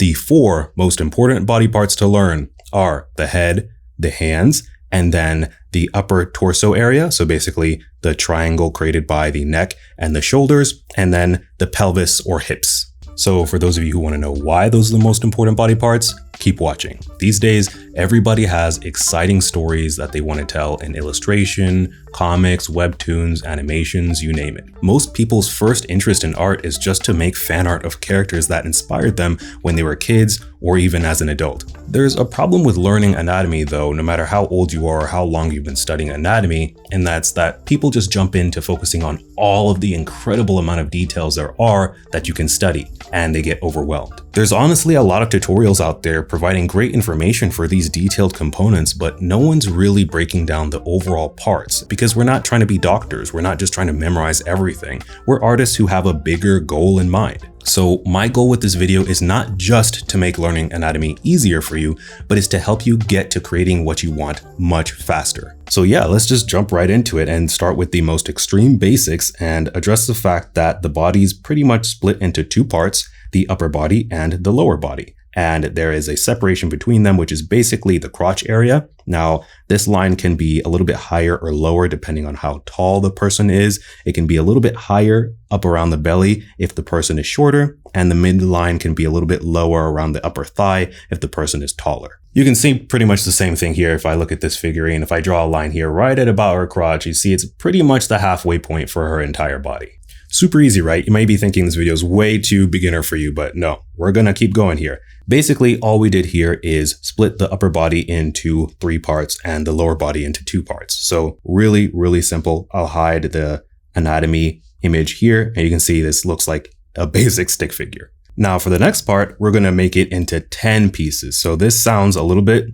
The 4 most important body parts to learn are the head, the hands, and then the upper torso area. So basically the triangle created by the neck and the shoulders, and then the pelvis or hips. So for those of you who want to know why those are the most important body parts, keep watching. These days, everybody has exciting stories that they want to tell in illustration, comics, webtoons, animations, you name it. Most people's first interest in art is just to make fan art of characters that inspired them when they were kids or even as an adult. There's a problem with learning anatomy though, no matter how old you are or how long you've been studying anatomy, and that's that people just jump into focusing on all of the incredible amount of details there are that you can study, and they get overwhelmed. There's honestly a lot of tutorials out there providing great information for these detailed components, but no one's really breaking down the overall parts because we're not trying to be doctors. We're not just trying to memorize everything. We're artists who have a bigger goal in mind. So my goal with this video is not just to make learning anatomy easier for you, but is to help you get to creating what you want much faster. So yeah, let's just jump right into it and start with the most extreme basics and address the fact that the body's pretty much split into 2 parts, the upper body and the lower body. And there is a separation between them, which is basically the crotch area. Now, this line can be a little bit higher or lower depending on how tall the person is. It can be a little bit higher up around the belly if the person is shorter, and the midline can be a little bit lower around the upper thigh if the person is taller. You can see pretty much the same thing here if I look at this figurine. If I draw a line here right at about her crotch, you see it's pretty much the halfway point for her entire body. Super easy, right? You might be thinking this video is way too beginner for you, but no, we're gonna keep going here. Basically, all we did here is split the upper body into 3 parts and the lower body into 2 parts. So really, really simple. I'll hide the anatomy image here, and you can see this looks like a basic stick figure. Now for the next part, we're gonna make it into 10 pieces. So this sounds a little bit,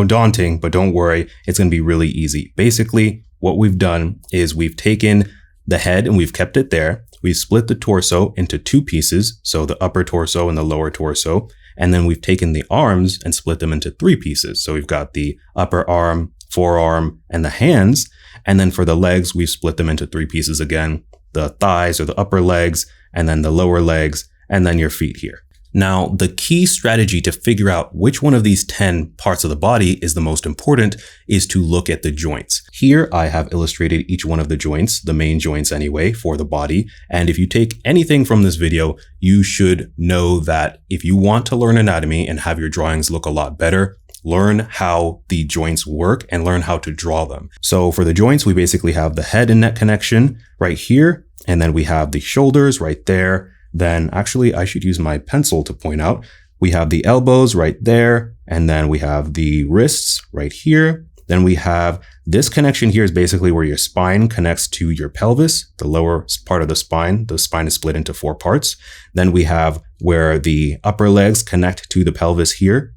daunting, but don't worry, it's gonna be really easy. Basically, what we've done is we've taken the head and we've kept it there. We've split the torso into 2 pieces, so the upper torso and the lower torso. And then we've taken the arms and split them into 3 pieces. So we've got the upper arm, forearm, and the hands. And then for the legs, we've split them into 3 pieces again, the thighs or the upper legs, and then the lower legs, and then your feet here. Now, the key strategy to figure out which one of these 10 parts of the body is the most important is to look at the joints. Here, I have illustrated each one of the joints, the main joints anyway, for the body. And if you take anything from this video, you should know that if you want to learn anatomy and have your drawings look a lot better, learn how the joints work and learn how to draw them. So for the joints, we basically have the head and neck connection right here. And then we have the shoulders right there. Then actually, I should use my pencil to point out. We have the elbows right there, and then we have the wrists right here. Then we have this connection here is basically where your spine connects to your pelvis, the lower part of the spine. The spine is split into 4 parts. Then we have where the upper legs connect to the pelvis here.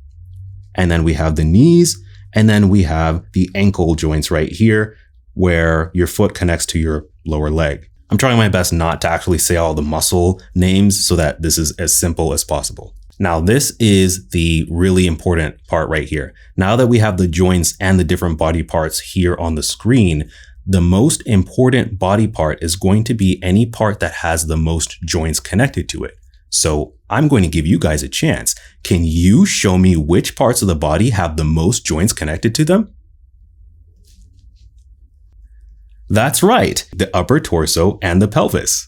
And then we have the knees, and then we have the ankle joints right here, where your foot connects to your lower leg. I'm trying my best not to actually say all the muscle names so that this is as simple as possible. Now, this is the really important part right here. Now that we have the joints and the different body parts here on the screen, the most important body part is going to be any part that has the most joints connected to it. So I'm going to give you guys a chance. Can you show me which parts of the body have the most joints connected to them? That's right, the upper torso and the pelvis.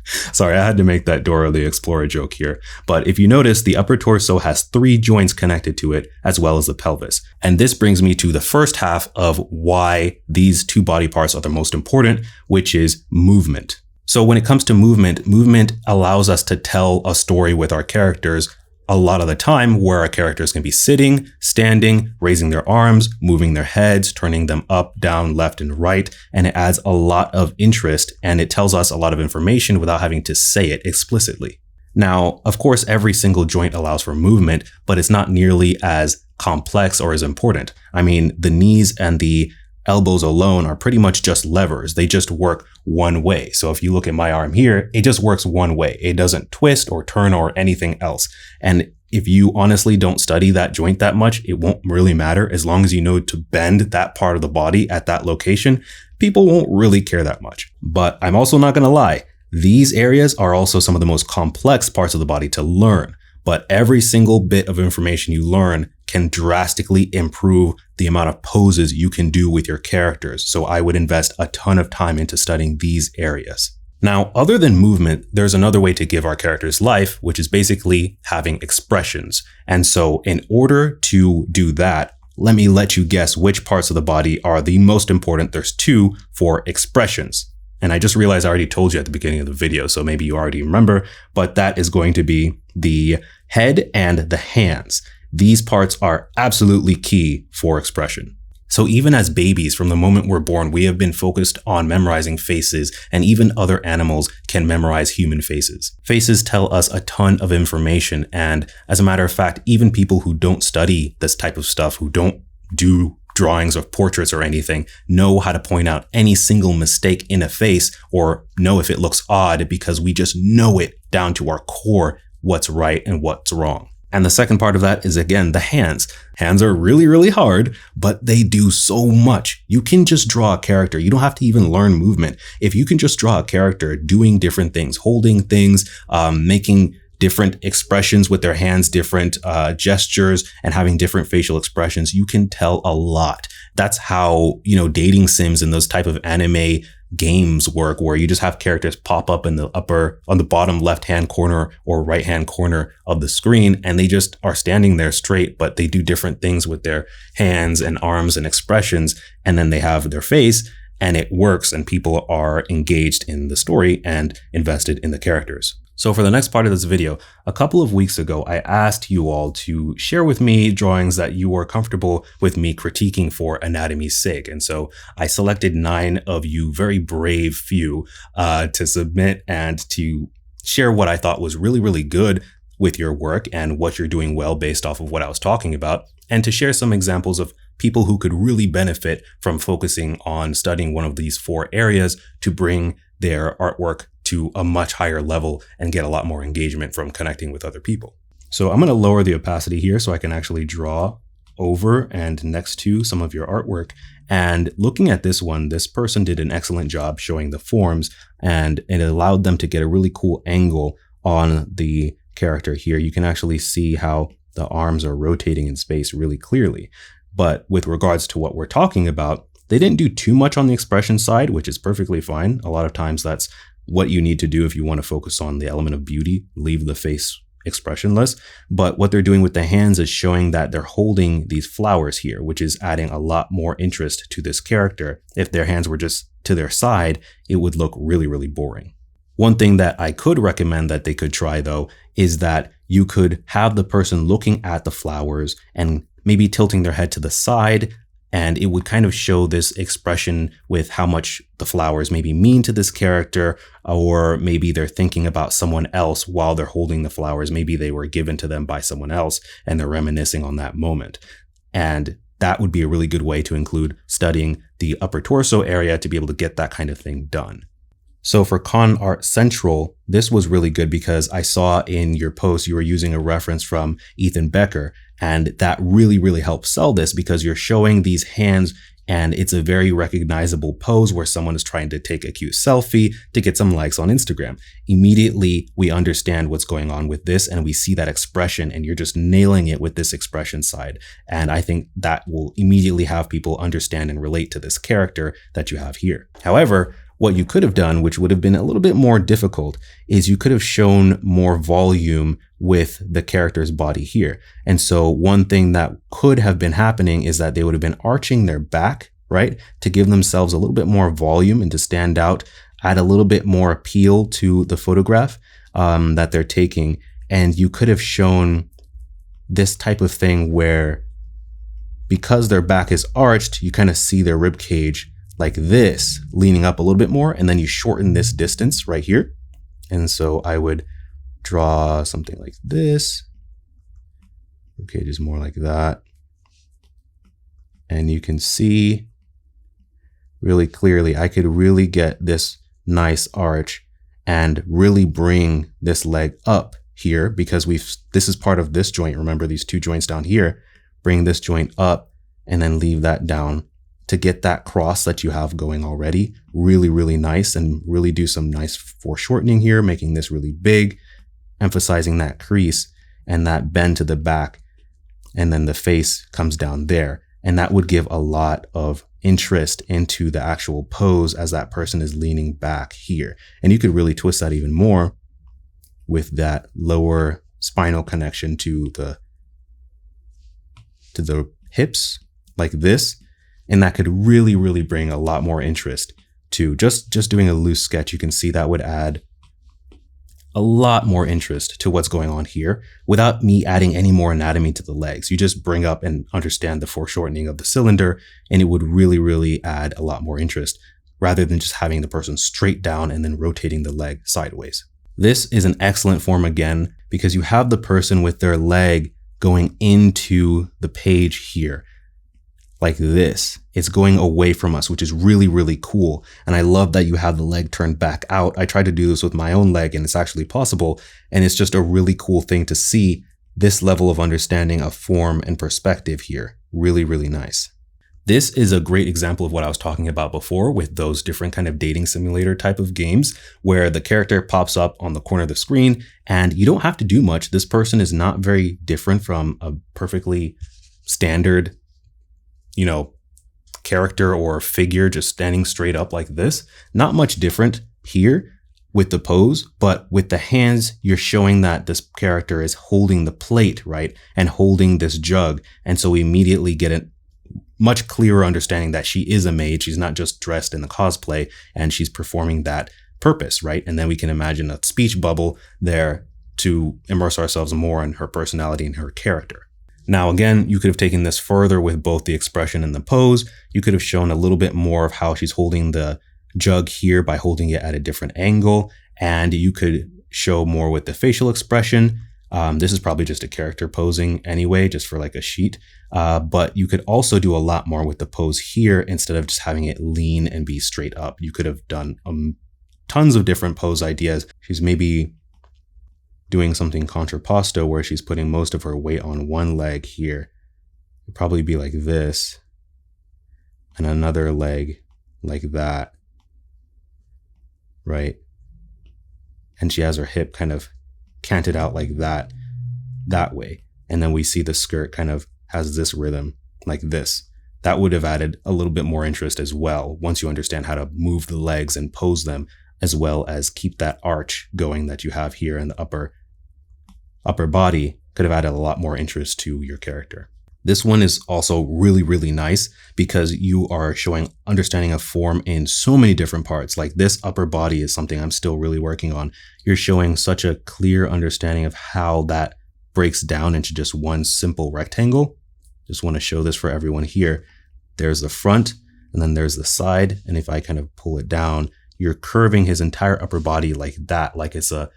Sorry, I had to make that Dora the Explorer joke here. But if you notice, the upper torso has 3 joints connected to it, as well as the pelvis. And this brings me to the first half of why these 2 body parts are the most important, which is movement. So when it comes to movement allows us to tell a story with our characters a lot of the time, where our characters can be sitting, standing, raising their arms, moving their heads, turning them up, down, left, and right. And it adds a lot of interest, and it tells us a lot of information without having to say it explicitly. Now, of course, every single joint allows for movement, but it's not nearly as complex or as important. I mean, the knees and the elbows alone are pretty much just levers. They just work one way. So if you look at my arm here, it just works one way. It doesn't twist or turn or anything else. And if you honestly don't study that joint that much, it won't really matter. As long as you know to bend that part of the body at that location, people won't really care that much. But I'm also not going to lie. These areas are also some of the most complex parts of the body to learn. but every single bit of information you learn can drastically improve the amount of poses you can do with your characters. So I would invest a ton of time into studying these areas. Now, other than movement, there's another way to give our characters life, which is basically having expressions. And so in order to do that, let you guess which parts of the body are the most important. There's 2 for expressions. And I just realized I already told you at the beginning of the video, so maybe you already remember, but that is going to be the head and the hands. These parts are absolutely key for expression. So even as babies, from the moment we're born, we have been focused on memorizing faces, and even other animals can memorize human faces. Faces tell us a ton of information, and as a matter of fact, even people who don't study this type of stuff, who don't do drawings of portraits or anything, know how to point out any single mistake in a face or know if it looks odd, because we just know it down to our core what's right and what's wrong. And the second part of that is, again, the hands. Hands are really, really hard, but they do so much. You can just draw a character. You don't have to even learn movement. If you can just draw a character doing different things, holding things, making different expressions with their hands, different gestures, and having different facial expressions, you can tell a lot. That's how, dating sims and those type of anime games work, where you just have characters pop up on the bottom left-hand corner or right-hand corner of the screen, and they just are standing there straight, but they do different things with their hands and arms and expressions, and then they have their face, and it works, and people are engaged in the story and invested in the characters. So for the next part of this video, a couple of weeks ago, I asked you all to share with me drawings that you were comfortable with me critiquing for anatomy's sake. And so I selected 9 of you very brave few to submit and to share what I thought was really, really good with your work and what you're doing well based off of what I was talking about, and to share some examples of people who could really benefit from focusing on studying one of these 4 areas to bring their artwork to a much higher level and get a lot more engagement from connecting with other people. So I'm going to lower the opacity here so I can actually draw over and next to some of your artwork. And looking at this one, this person did an excellent job showing the forms, and it allowed them to get a really cool angle on the character here. You can actually see how the arms are rotating in space really clearly. But with regards to what we're talking about, they didn't do too much on the expression side, which is perfectly fine. A lot of times that's what you need to do if you want to focus on the element of beauty, leave the face expressionless. But what they're doing with the hands is showing that they're holding these flowers here, which is adding a lot more interest to this character. If their hands were just to their side, it would look really, really boring. One thing that I could recommend that they could try, though, is that you could have the person looking at the flowers and maybe tilting their head to the side, and it would kind of show this expression with how much the flowers maybe mean to this character, or maybe they're thinking about someone else while they're holding the flowers. Maybe they were given to them by someone else and they're reminiscing on that moment. And that would be a really good way to include studying the upper torso area to be able to get that kind of thing done. So for Con Art Central, this was really good because I saw in your post you were using a reference from Ethan Becker, and that really, really helps sell this because you're showing these hands and it's a very recognizable pose where someone is trying to take a cute selfie to get some likes on Instagram. Immediately, we understand what's going on with this and we see that expression, and you're just nailing it with this expression side. And I think that will immediately have people understand and relate to this character that you have here. However, what you could have done, which would have been a little bit more difficult, is you could have shown more volume with the character's body here. And so one thing that could have been happening is that they would have been arching their back, right, to give themselves a little bit more volume and to stand out, add a little bit more appeal to the photograph that they're taking. And you could have shown this type of thing where, because their back is arched, you kind of see their rib cage like this, leaning up a little bit more, and then you shorten this distance right here. And so I would draw something like this. Okay, just more like that. And you can see really clearly, I could really get this nice arch and really bring this leg up here, because this is part of this joint. Remember these 2 joints down here, bring this joint up and then leave that down to get that cross that you have going already really, really nice, and really do some nice foreshortening here, making this really big, emphasizing that crease. and that bend to the back, and then the face comes down there. And that would give a lot of interest into the actual pose as that person is leaning back here. And you could really twist that even more with that lower spinal connection to the hips like this. And that could really, really bring a lot more interest to just doing a loose sketch. You can see that would add a lot more interest to what's going on here without me adding any more anatomy to the legs. You just bring up and understand the foreshortening of the cylinder, and it would really, really add a lot more interest rather than just having the person straight down and then rotating the leg sideways. This is an excellent form again, because you have the person with their leg going into the page here like this. It's going away from us, which is really, really cool. And I love that you have the leg turned back out. I tried to do this with my own leg and it's actually possible. And it's just a really cool thing to see this level of understanding of form and perspective here. Really, really nice. This is a great example of what I was talking about before with those different kind of dating simulator type of games where the character pops up on the corner of the screen and you don't have to do much. This person is not very different from a perfectly standard, character or figure just standing straight up like this. Not much different here with the pose, but with the hands, you're showing that this character is holding the plate, right? And holding this jug. And so we immediately get a much clearer understanding that she is a maid. She's not just dressed in the cosplay and she's performing that purpose, right? And then we can imagine a speech bubble there to immerse ourselves more in her personality and her character. Now, again, you could have taken this further with both the expression and the pose. You could have shown a little bit more of how she's holding the jug here by holding it at a different angle. And you could show more with the facial expression. This is probably just a character posing anyway, just for like a sheet. But you could also do a lot more with the pose here instead of just having it lean and be straight up. You could have done tons of different pose ideas. She's maybe doing something contrapposto where she's putting most of her weight on one leg here. It'd probably be like this, and another leg like that, right? And she has her hip kind of canted out like that way. And then we see the skirt kind of has this rhythm like this. That would have added a little bit more interest as well once you understand how to move the legs and pose them, as well as keep that arch going that you have here in the upper body. Could have added a lot more interest to your character. This one is also really, really nice because you are showing understanding of form in so many different parts. Like this upper body is something I'm still really working on. You're showing such a clear understanding of how that breaks down into just one simple rectangle. Just want to show this for everyone here. There's the front and then there's the side. And if I kind of pull it down, you're curving his entire upper body like that, like it's a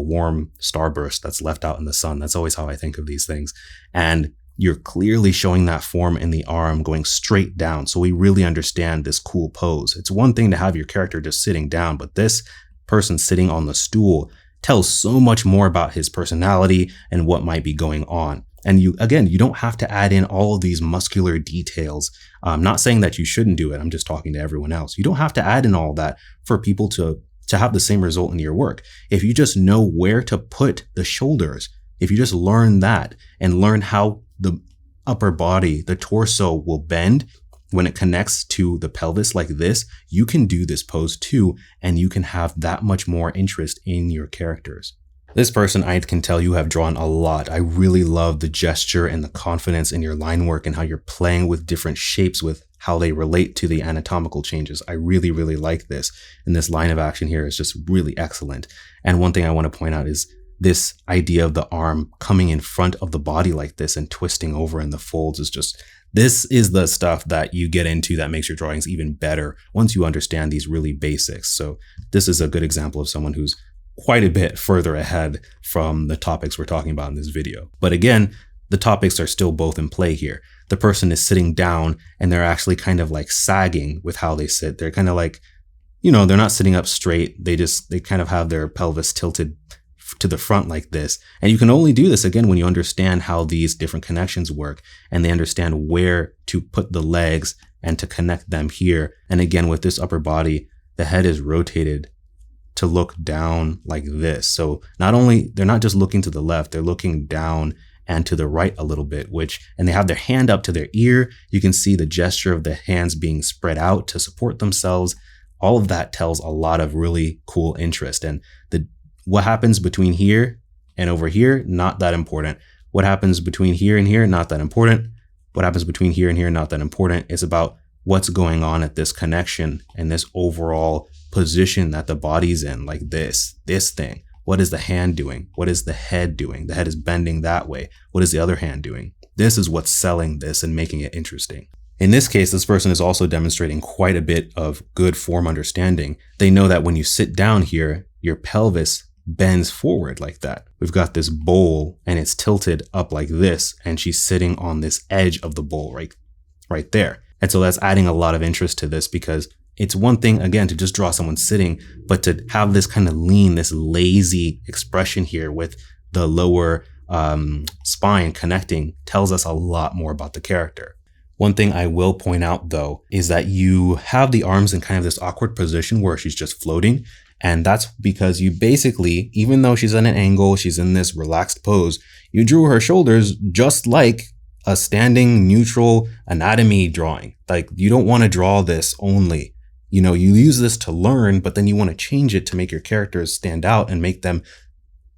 warm starburst that's left out in the sun. That's always how I think of these things. And you're clearly showing that form in the arm going straight down. So we really understand this cool pose. It's one thing to have your character just sitting down, but this person sitting on the stool tells so much more about his personality and what might be going on. And you don't have to add in all of these muscular details. I'm not saying that you shouldn't do it. I'm just talking to everyone else. You don't have to add in all that for people to have the same result in your work. If you just know where to put the shoulders, if you just learn that and learn how the upper body, the torso will bend when it connects to the pelvis like this, you can do this pose too, and you can have that much more interest in your characters. This person, I can tell you have drawn a lot. I really love the gesture and the confidence in your line work and how you're playing with different shapes with how they relate to the anatomical changes. I really, really like this. And this line of action here is just really excellent. And one thing I want to point out is this idea of the arm coming in front of the body like this and twisting over in the folds is just, this is the stuff that you get into that makes your drawings even better once you understand these really basics. So this is a good example of someone who's quite a bit further ahead from the topics we're talking about in this video. But again, the topics are still both in play here. The person is sitting down and they're actually kind of like sagging with how they sit. They're kind of like, they're not sitting up straight. They kind of have their pelvis tilted to the front like this. And you can only do this again when you understand how these different connections work and they understand where to put the legs and to connect them here. And again, with this upper body, the head is rotated to look down like this. So not only, they're not just looking to the left, they're looking down and to the right a little bit, and they have their hand up to their ear. You can see the gesture of the hands being spread out to support themselves. All of that tells a lot of really cool interest. And what happens between here and over here, not that important. What happens between here and here, not that important. What happens between here and here, not that important. It's about what's going on at this connection and this overall position that the body's in, like this thing. What is the hand doing? What is the head doing? The head is bending that way. What is the other hand doing? This is what's selling this and making it interesting. In this case, this person is also demonstrating quite a bit of good form understanding. They know that when you sit down here, your pelvis bends forward like that. We've got this bowl and it's tilted up like this, and she's sitting on this edge of the bowl right there. And so that's adding a lot of interest to this, because it's one thing, again, to just draw someone sitting, but to have this kind of lean, this lazy expression here with the lower spine connecting tells us a lot more about the character. One thing I will point out, though, is that you have the arms in kind of this awkward position where she's just floating. And that's because you basically, even though she's at an angle, she's in this relaxed pose, you drew her shoulders just like a standing neutral anatomy drawing. Like, you don't want to draw this only. You use this to learn, but then you want to change it to make your characters stand out and make them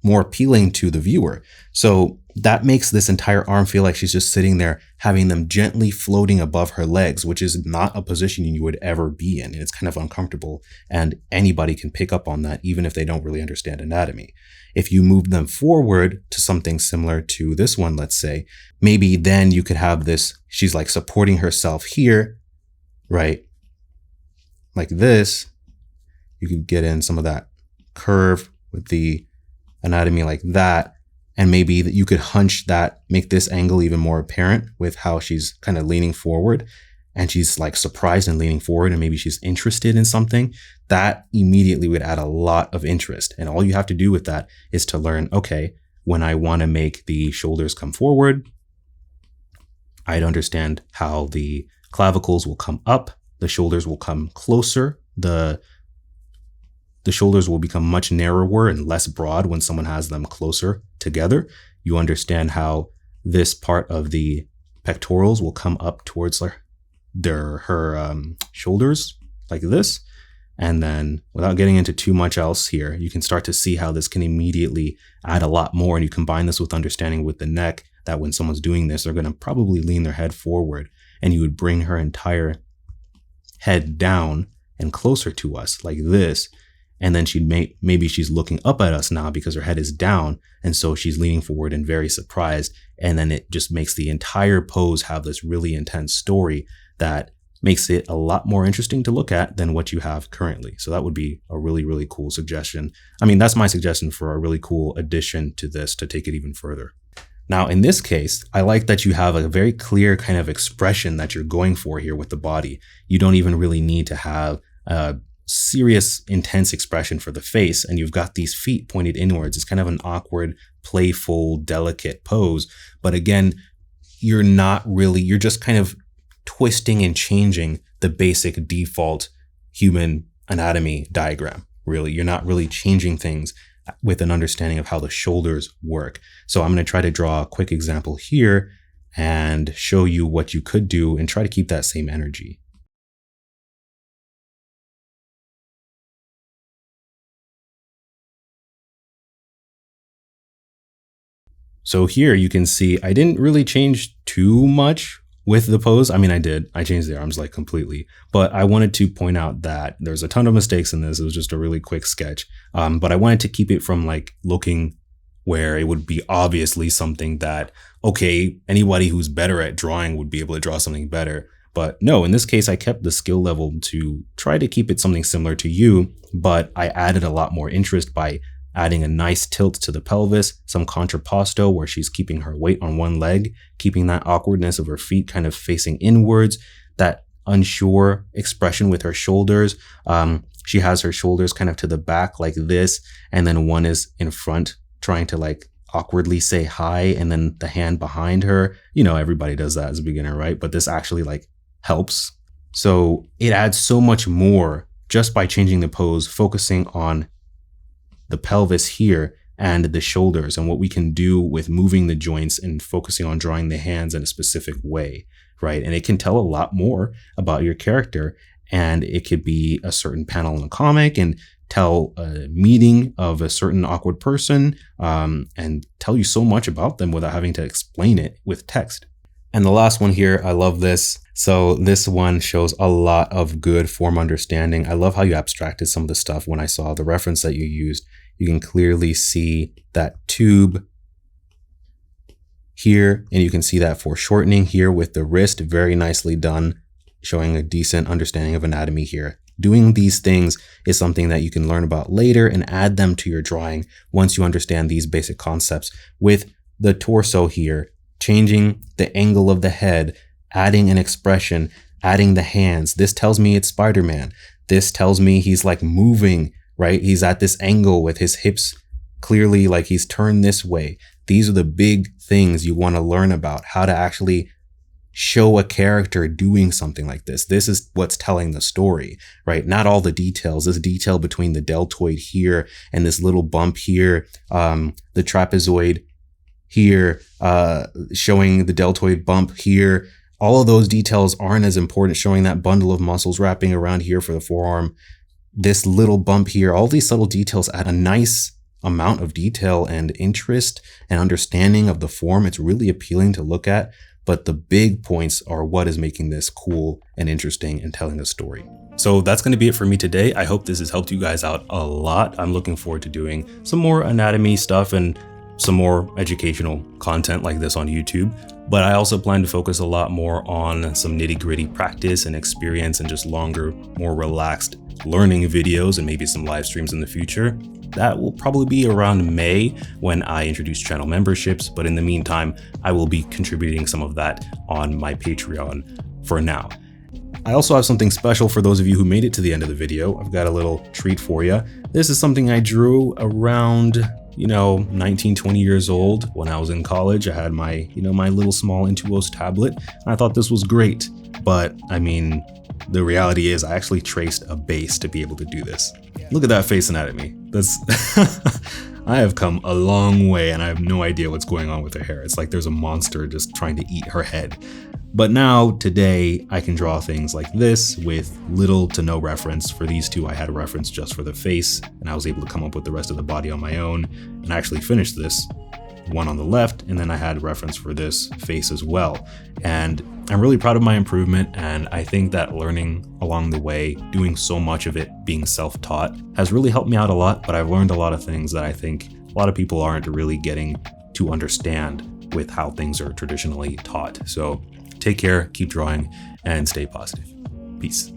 more appealing to the viewer. So that makes this entire arm feel like she's just sitting there, having them gently floating above her legs, which is not a position you would ever be in. And it's kind of uncomfortable, and anybody can pick up on that, even if they don't really understand anatomy. If you move them forward to something similar to this one, let's say, maybe then you could have this, she's like supporting herself here, right? Like this. You could get in some of that curve with the anatomy like that. And maybe that you could hunch that, make this angle even more apparent with how she's kind of leaning forward, and she's like surprised and leaning forward, and maybe she's interested in something. That immediately would add a lot of interest. And all you have to do with that is to learn, okay, when I want to make the shoulders come forward, I'd understand how the clavicles will come up, the shoulders will come closer, the shoulders will become much narrower and less broad when someone has them closer together. You understand how this part of the pectorals will come up towards her shoulders like this. And then, without getting into too much else here, you can start to see how this can immediately add a lot more. And you combine this with understanding with the neck, that when someone's doing this, they're going to probably lean their head forward, and you would bring her entire head down and closer to us like this. And then maybe she's looking up at us now because her head is down. And so she's leaning forward and very surprised. And then it just makes the entire pose have this really intense story that makes it a lot more interesting to look at than what you have currently. So that would be a really, really cool suggestion. I mean, that's my suggestion for a really cool addition to this to take it even further. Now, in this case, I like that you have a very clear kind of expression that you're going for here with the body. You don't even really need to have a serious, intense expression for the face, and you've got these feet pointed inwards. It's kind of an awkward, playful, delicate pose. But again, you're just kind of twisting and changing the basic default human anatomy diagram. Really, you're not really changing things with an understanding of how the shoulders work. So I'm going to try to draw a quick example here and show you what you could do and try to keep that same energy. So here you can see I didn't really change too much with the pose. I mean, I did. I changed the arms like completely. But I wanted to point out that there's a ton of mistakes in this. It was just a really quick sketch. But I wanted to keep it from like looking where it would be obviously something that, okay, anybody who's better at drawing would be able to draw something better. But no, in this case, I kept the skill level to try to keep it something similar to you, but I added a lot more interest by adding a nice tilt to the pelvis, some contrapposto where she's keeping her weight on one leg, keeping that awkwardness of her feet kind of facing inwards, that unsure expression with her shoulders. She has her shoulders kind of to the back like this, and then one is in front trying to like awkwardly say hi, and then the hand behind her. You know, everybody does that as a beginner, right? But this actually like helps. So it adds so much more just by changing the pose, focusing on the pelvis here and the shoulders, and what we can do with moving the joints and focusing on drawing the hands in a specific way, right? And it can tell a lot more about your character, and it could be a certain panel in a comic and tell a meaning of a certain awkward person, and tell you so much about them without having to explain it with text. And the last one here, I love this. So this one shows a lot of good form understanding. I love how you abstracted some of the stuff. When I saw the reference that you used, you can clearly see that tube here, and you can see that foreshortening here with the wrist, very nicely done, showing a decent understanding of anatomy here. Doing these things is something that you can learn about later and add them to your drawing once you understand these basic concepts. With the torso here, changing the angle of the head, adding an expression, adding the hands. This tells me it's Spider-Man. This tells me he's like moving, right? He's at this angle with his hips clearly like he's turned this way. These are the big things you want to learn about, how to actually show a character doing something like this. This is what's telling the story, right? Not all the details. This detail between the deltoid here and this little bump here, the trapezoid here, showing the deltoid bump here. All of those details aren't as important, showing that bundle of muscles wrapping around here for the forearm. This little bump here, all these subtle details add a nice amount of detail and interest and understanding of the form. It's really appealing to look at, but the big points are what is making this cool and interesting and telling the story. So that's going to be it for me today. I hope this has helped you guys out a lot. I'm looking forward to doing some more anatomy stuff and some more educational content like this on YouTube. But I also plan to focus a lot more on some nitty-gritty practice and experience and just longer, more relaxed learning videos and maybe some live streams in the future. That will probably be around May when I introduce channel memberships. But in the meantime, I will be contributing some of that on my Patreon for now. I also have something special for those of you who made it to the end of the video. I've got a little treat for you. This is something I drew around 19, 20 years old. When I was in college, I had my, my little small Intuos tablet. And I thought this was great. But I mean, the reality is I actually traced a base to be able to do this. Look at that face anatomy. That's, I have come a long way and I have no idea what's going on with her hair. It's like there's a monster just trying to eat her head. But now, today, I can draw things like this with little to no reference. For these two, I had a reference just for the face, and I was able to come up with the rest of the body on my own, and I actually finished this one on the left, and then I had a reference for this face as well. And I'm really proud of my improvement, and I think that learning along the way, doing so much of it being self-taught, has really helped me out a lot, but I've learned a lot of things that I think a lot of people aren't really getting to understand with how things are traditionally taught. So take care, keep drawing, and stay positive. Peace.